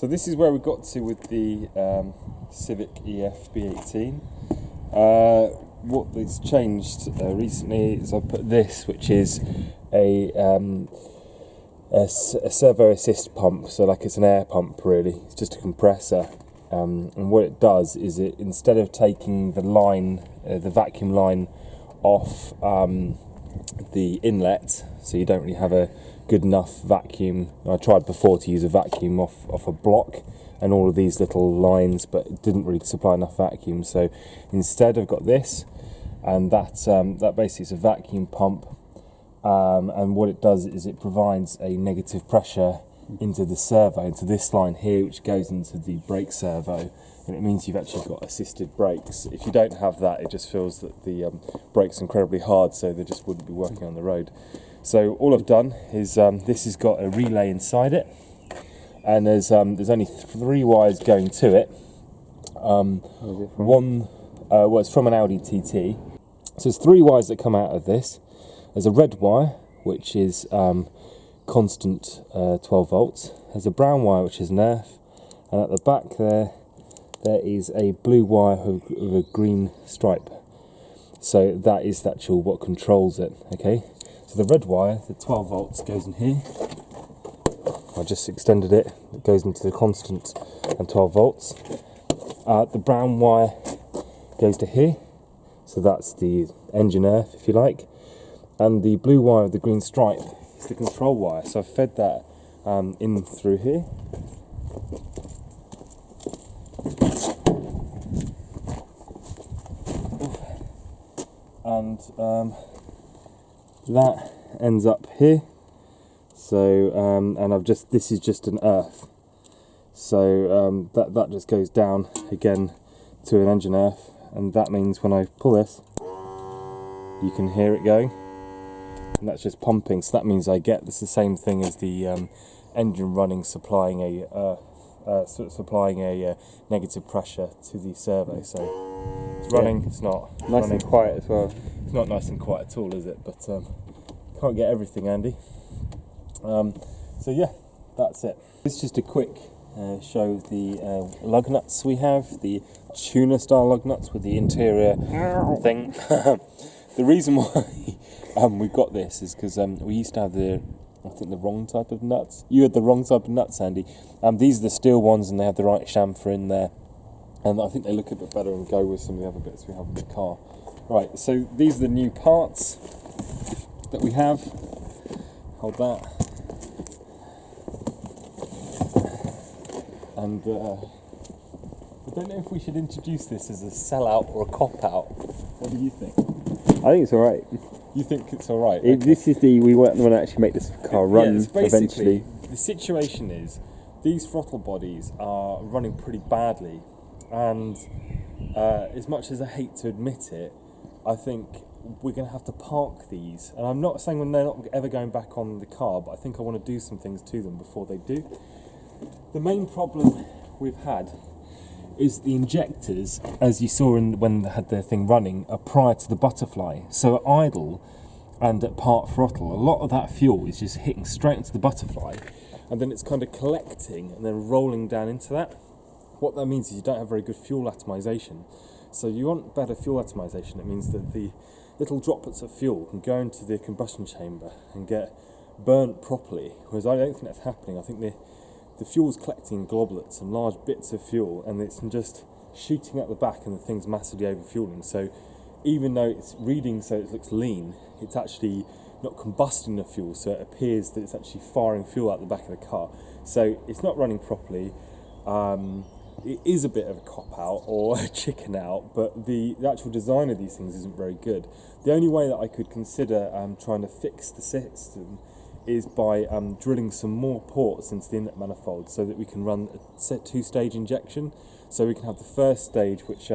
So this is where we got to with the Civic EF B18. What has changed recently is I've put this, which is a servo assist pump, so like it's an air pump really, it's just a compressor. And what it does is it, instead of taking the line, the vacuum line off the inlet, so you don't really have a good enough vacuum. I tried before to use a vacuum off a block and all of these little lines, but it didn't really supply enough vacuum. So instead I've got this, and that basically is a vacuum pump, and what it does is it provides a negative pressure into the servo, into this line here, which goes into the brake servo, and it means you've actually got assisted brakes. If you don't have that, it just feels that the brakes are incredibly hard, so they just wouldn't be working on the road. So all I've done is this has got a relay inside it, and there's only 3 wires going to it. Well, it's from an Audi TT. So there's 3 wires that come out of this. There's a red wire, which is constant 12 volts. There's a brown wire, which is an earth, and at the back there is a blue wire with a green stripe. So that is actually what controls it. Okay. So the red wire, the 12 volts, goes in here. I just extended it. It goes into the constant and 12 volts. The brown wire goes to here. So that's the engine earth, if you like. And the blue wire with the green stripe is the control wire. So I've fed that in through here. And that ends up here. So and this is just an earth. So that just goes down again to an engine earth, and that means when I pull this, you can hear it going, and that's just pumping. So that means I get this the same thing as the engine running, supplying a negative pressure to the servo. So it's running. It's not nice running. And quiet as well. It's not nice and quiet at all, is it? But can't get everything, Andy. So yeah, that's it. It's just a quick show of the lug nuts we have, the tuner style lug nuts with the interior thing. The reason why we got this is because we used to have the wrong type of nuts. You had the wrong type of nuts, Andy. These are the steel ones, and they have the right chamfer in there, and I think they look a bit better and go with some of the other bits we have in the car. Right, so these are the new parts that we have. Hold that. And I don't know if we should introduce this as a sellout or a cop-out. What do you think? I think it's alright. You think it's alright? Okay. This is we want to actually make this car run eventually. The situation is, these throttle bodies are running pretty badly, and as much as I hate to admit it, I think we're going to have to park these. And I'm not saying they're not ever going back on the car, but I think I want to do some things to them before they do. The main problem we've had is the injectors, as you saw when they had their thing running, are prior to the butterfly. So at idle and at part throttle, a lot of that fuel is just hitting straight into the butterfly, and then it's kind of collecting and then rolling down into that. What that means is you don't have very good fuel atomization. So you want better fuel atomization. It means that the little droplets of fuel can go into the combustion chamber and get burnt properly, whereas I don't think that's happening. I think the fuel's collecting in globules and large bits of fuel, and it's just shooting out the back, and the thing's massively overfueling. So even though it's reading so it looks lean, it's actually not combusting the fuel, so it appears that it's actually firing fuel out the back of the car. So it's not running properly. It is a bit of a cop-out or a chicken out, but the actual design of these things isn't very good. The only way that I could consider trying to fix the system is by drilling some more ports into the inlet manifold, so that we can run a 2-stage injection. So we can have the first stage, which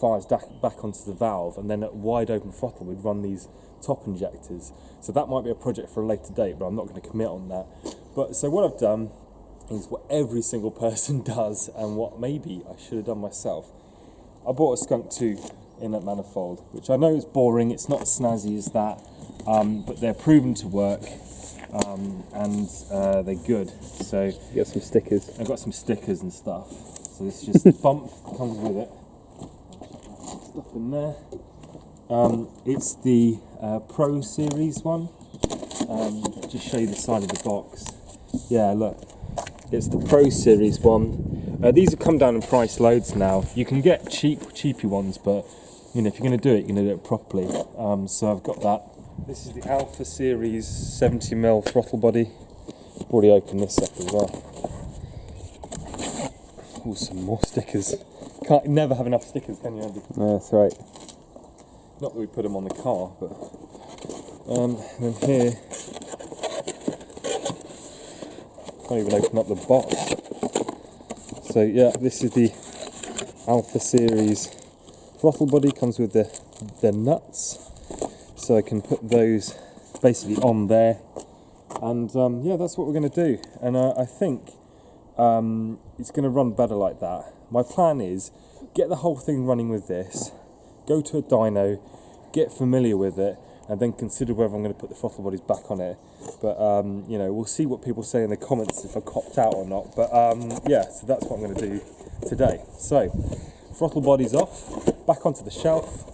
fires back onto the valve, and then at wide open throttle we'd run these top injectors. So that might be a project for a later date, but I'm not going to commit on that. But so what I've done is what every single person does, and what maybe I should have done myself. I bought a Skunk2 inlet manifold, which I know is boring, it's not as snazzy as that, but they're proven to work. and they're good. So you got some stickers. I've got some stickers and stuff. So this is just the bump comes with it. Stuff in there. It's the Pro Series one. Just show you the side of the box. Yeah, look, it's the Pro Series one. These have come down in price loads now. You can get cheapy ones, but you know, if you're going to do it, you're going to do it properly. So I've got that. This is the Alpha Series 70mm throttle body. I've already opened this up as well. Oh, some more stickers. Can't never have enough stickers, can you, Andy? No, that's right. Not that we put them on the car, but then here, can't even open up the box. So yeah, this is the Alpha Series throttle body. Comes with the nuts, so I can put those basically on there, and yeah, that's what we're going to do. And I think it's going to run better like that. My plan is get the whole thing running with this, go to a dyno, get familiar with it, and then consider whether I'm going to put the throttle bodies back on it. But you know, we'll see what people say in the comments if I copped out or not. But yeah, so that's what I'm going to do today. So throttle bodies off, back onto the shelf,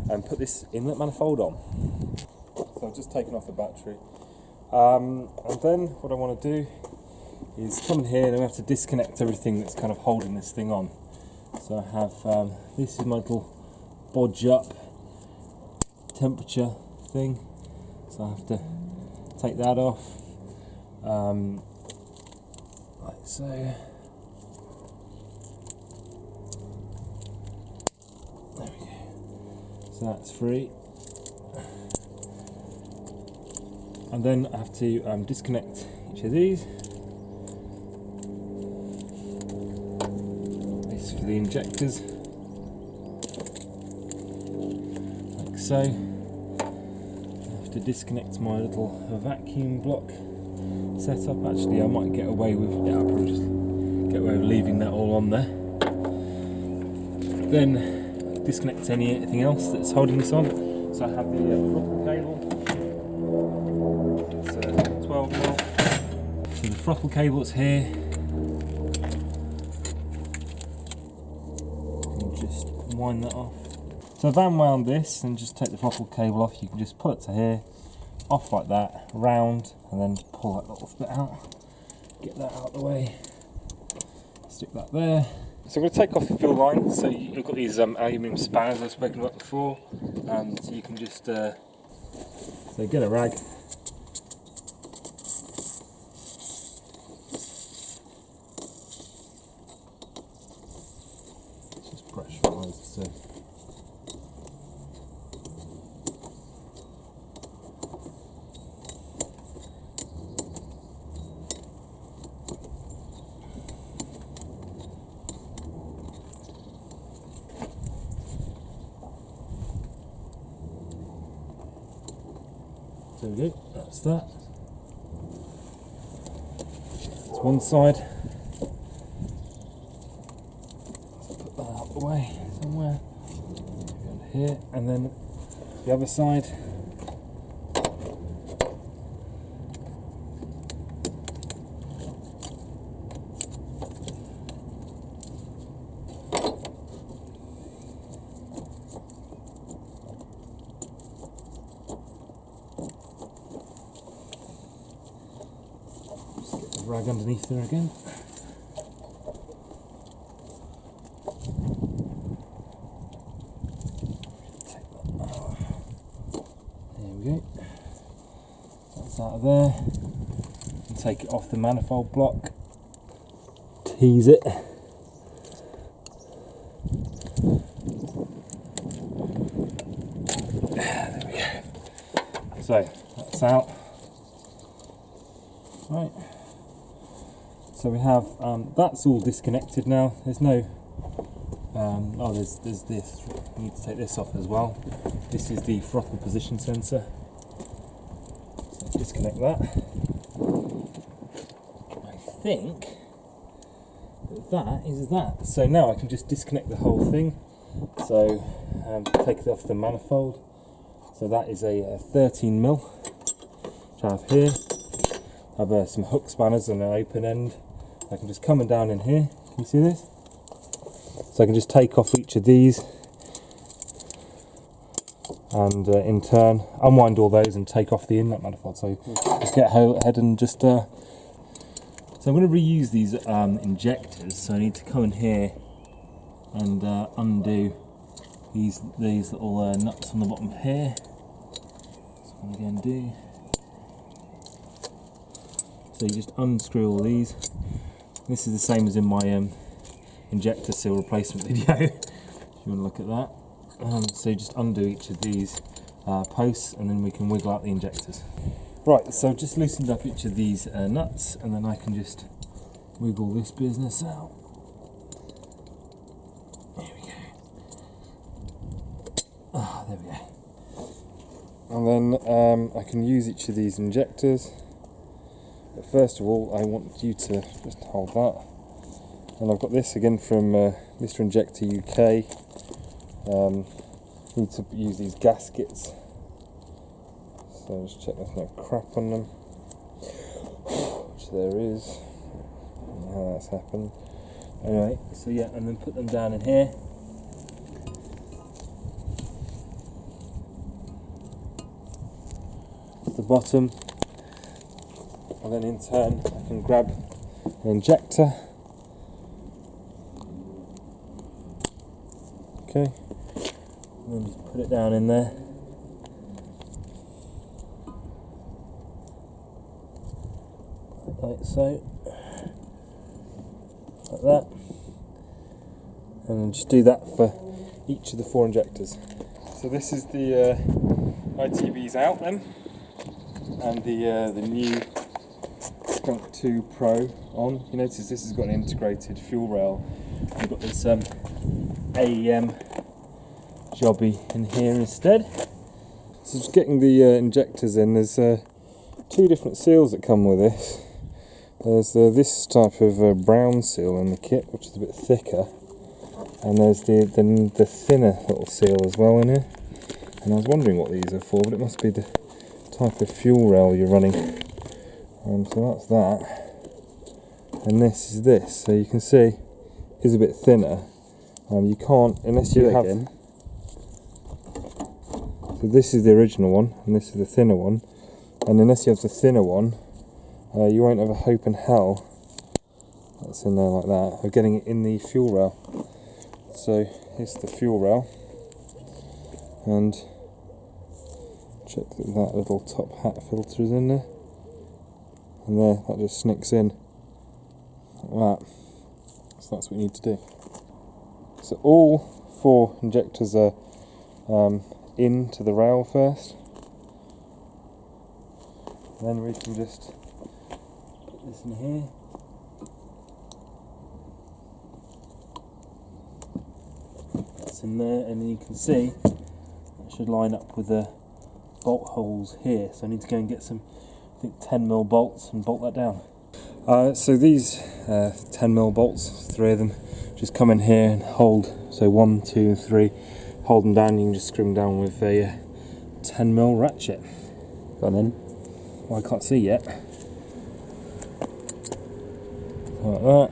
and put this inlet manifold on. So I've just taken off the battery, and then what I want to do is come in here and we have to disconnect everything that's kind of holding this thing on. So I have this is my little bodge up temperature thing, so I have to take that off, like so. There we go. So that's free, and then I have to disconnect each of these. This for the injectors, like so. I have to disconnect my little vacuum block setup. Actually, I might get away with, yeah, I'll probably just get away with leaving that all on there. Then disconnect anything else that's holding this on. So I have the throttle cable. It's 12mm. So the throttle cable is here. Just wind that off. So I've unwound this and just take the throttle cable off. You can just pull it to here, off like that, round, and then pull that little bit out. Get that out of the way. Stick that there. So I'm going to take off the fuel line. So you've got these aluminium spanners I've spoken about before. So you can just so get a rag. Just pressurised. So there we go, that's that. That's one side. So put that out the way somewhere. Go here, and then the other side. Rag underneath there again. Take that out. There we go. That's out of there. And take it off the manifold block. Tease it. There we go. So that's out. Right. So we have, that's all disconnected now. There's no, oh there's this, we need to take this off as well. This is the throttle position sensor. So disconnect that. I think that is that. So now I can just disconnect the whole thing. So take it off the manifold. So that is a 13mm, which I have here. have some hook spanners and an open end. I can just come down in here. Can you see this? So I can just take off each of these and in turn unwind all those and take off the inlet manifold. So just get ahead and just so I'm going to reuse these injectors, so I need to come in here and undo these little nuts on the bottom here. So I'm going to do. So you just unscrew all these. This is the same as in my injector seal replacement video, if you want to look at that. So you just undo each of these posts and then we can wiggle out the injectors. Right, so I've just loosened up each of these nuts and then I can just wiggle this business out. There we go. Ah, there we go. And then I can use each of these injectors. But first of all, I want you to just hold that. And I've got this again from Mr. Injector UK. Need to use these gaskets. So just check there's no crap on them. Which there is. I don't know how that's happened. Anyway, so yeah, and then put them down in here. At the bottom. And then in turn I can grab an injector. Okay. And then just put it down in there. Like so. Like that. And then just do that for each of the 4 injectors. So this is the ITBs out then. And the new Skunk2 Pro on. You notice this has got an integrated fuel rail. We've got this AEM jobby in here instead. So just getting the injectors in, there's 2 different seals that come with this. There's this type of brown seal in the kit, which is a bit thicker, and there's the thinner little seal as well in here. And I was wondering what these are for, but it must be the type of fuel rail you're running. So that's that, and this is this. So you can see it is a bit thinner. You can't, unless you have. So this is the original one, and this is the thinner one. And unless you have the thinner one, you won't have a hope in hell that's in there like that of getting it in the fuel rail. So here's the fuel rail, and check that that little top hat filter is in there. And there, that just snicks in like that. So that's what you need to do. So all 4 injectors are into the rail first. Then we can just put this in here. That's in there, and then you can see it should line up with the bolt holes here. So I need to go and get some, I think 10mm bolts and bolt that down. So these 10mm bolts, 3 of them, just come in here and hold. So 1, 2 and 3, hold them down. You can just screw them down with a 10mm ratchet. Go on then. Well, I can't see yet. Like that.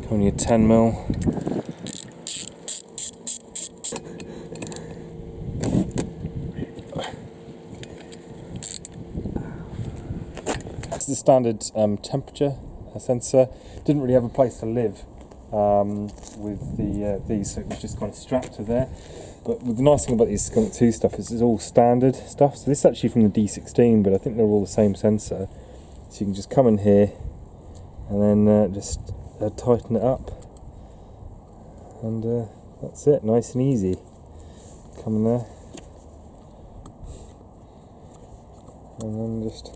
Come on, your 10mm. This is the standard temperature sensor. Didn't really have a place to live with these, so it was just kind of strapped to there. But the nice thing about these Skunk2 stuff is it's all standard stuff. So this is actually from the D16, but I think they're all the same sensor. So you can just come in here and then just tighten it up, and that's it, nice and easy. Come in there, and then just,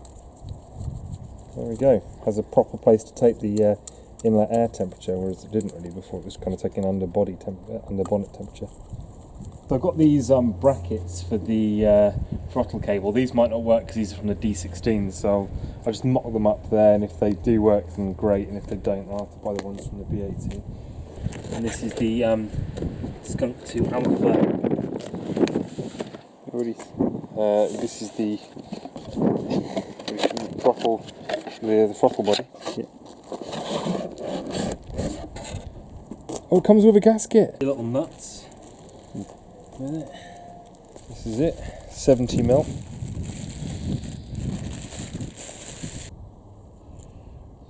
there we go. Has a proper place to take the inlet air temperature, whereas it didn't really before. It was kind of taking under bonnet temperature. So I've got these brackets for the throttle cable. These might not work because these are from the D16, so I'll just mock them up there, and if they do work then great, and if they don't I'll have to buy the ones from the B18. And this is the Skunk2 Alpha. This is the throttle, the throttle body. Yeah. Oh, it comes with a gasket. Little nuts. With it. This is it. 70mm.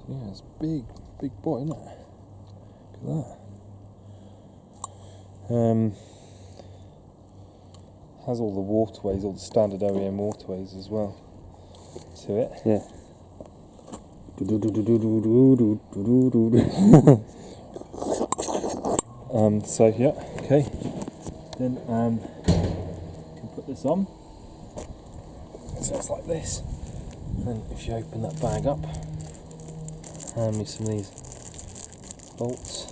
Yeah, it's big boy, isn't it? Look at that. Has all the waterways, all the standard OEM waterways as well to it. Yeah. So yeah, okay. Then you can put this on. So it's like this. Then if you open that bag up, hand me some of these bolts.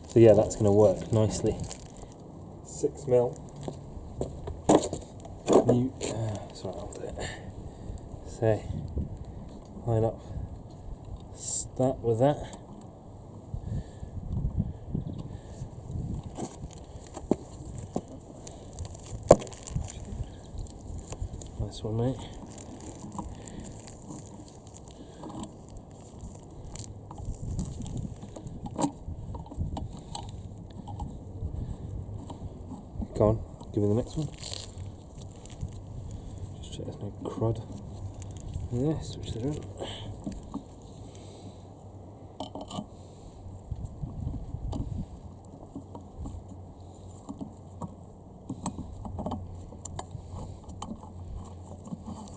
So yeah, that's going to work nicely. 6mm. Sorry, I'll do it. So line up. Start with that. Nice one, mate. Go on, give me the next one. Just check there's no crud. Yes, which there isn't.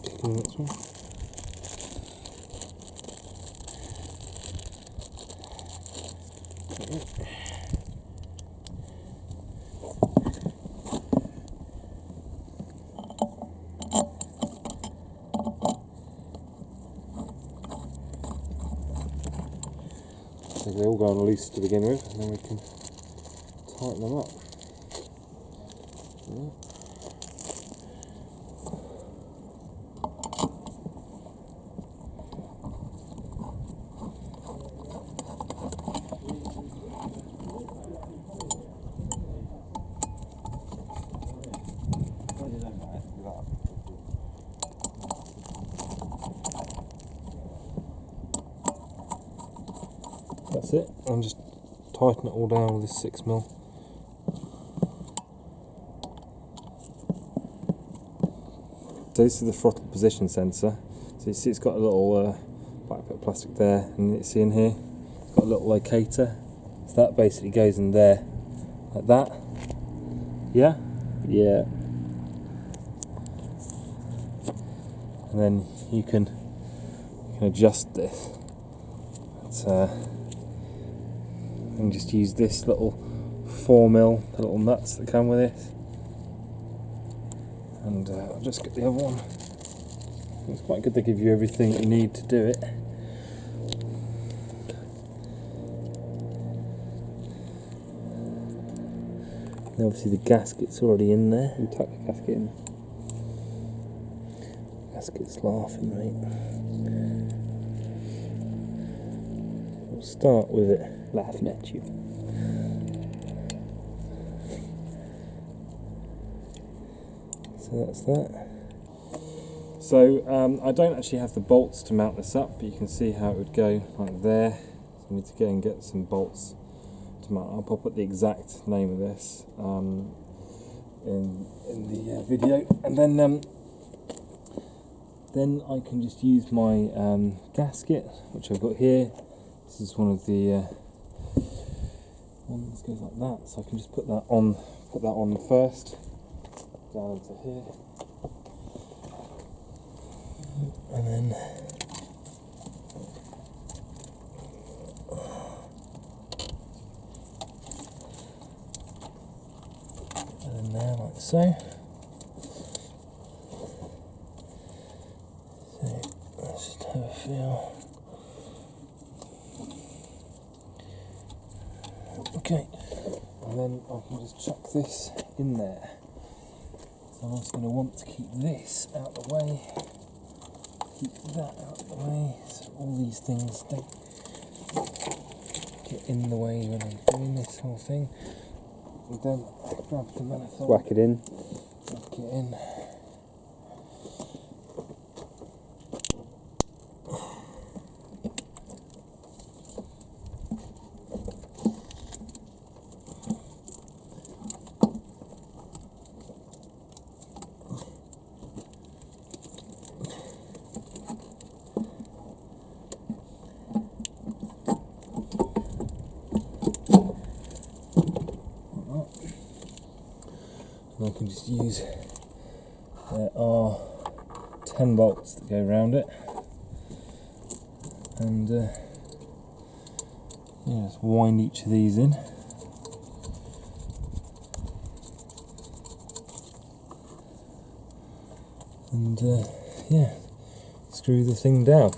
Give me the next one. They all go on loose to begin with, and then we can tighten them up. Yeah. That's it, and just tighten it all down with this 6mm. So this is the throttle position sensor. So you see it's got a little black bit of plastic there, and you see in here, it's got a little locator. So that basically goes in there, like that. Yeah? Yeah. And then you can adjust this. It's, and just use this little 4mm, the little nuts that come with it. And I'll just get the other one. It's quite good, they give you everything you need to do it. And obviously the gasket's already in there. And tuck the gasket in. Gasket's laughing, mate. We'll start with it. Laughing at you. So that's that. So I don't actually have the bolts to mount this up, but you can see how it would go like there. So I need to go and get some bolts to mount up. I'll put the exact name of this in the video, and then I can just use my gasket, which I've got here. This is one of the ones that goes like that, so I can just put that on first, down into here, and then there, like so. So let's just have a feel. Okay, and then I can just chuck this in there. So I'm also going to want to keep this out of the way, keep that out of the way, so all these things don't get in the way when I'm doing this whole thing. And then grab the manifold, Whack it in. whack it in. I can just use, there are 10 bolts that go around it, and yeah, just wind each of these in. And yeah, screw the thing down.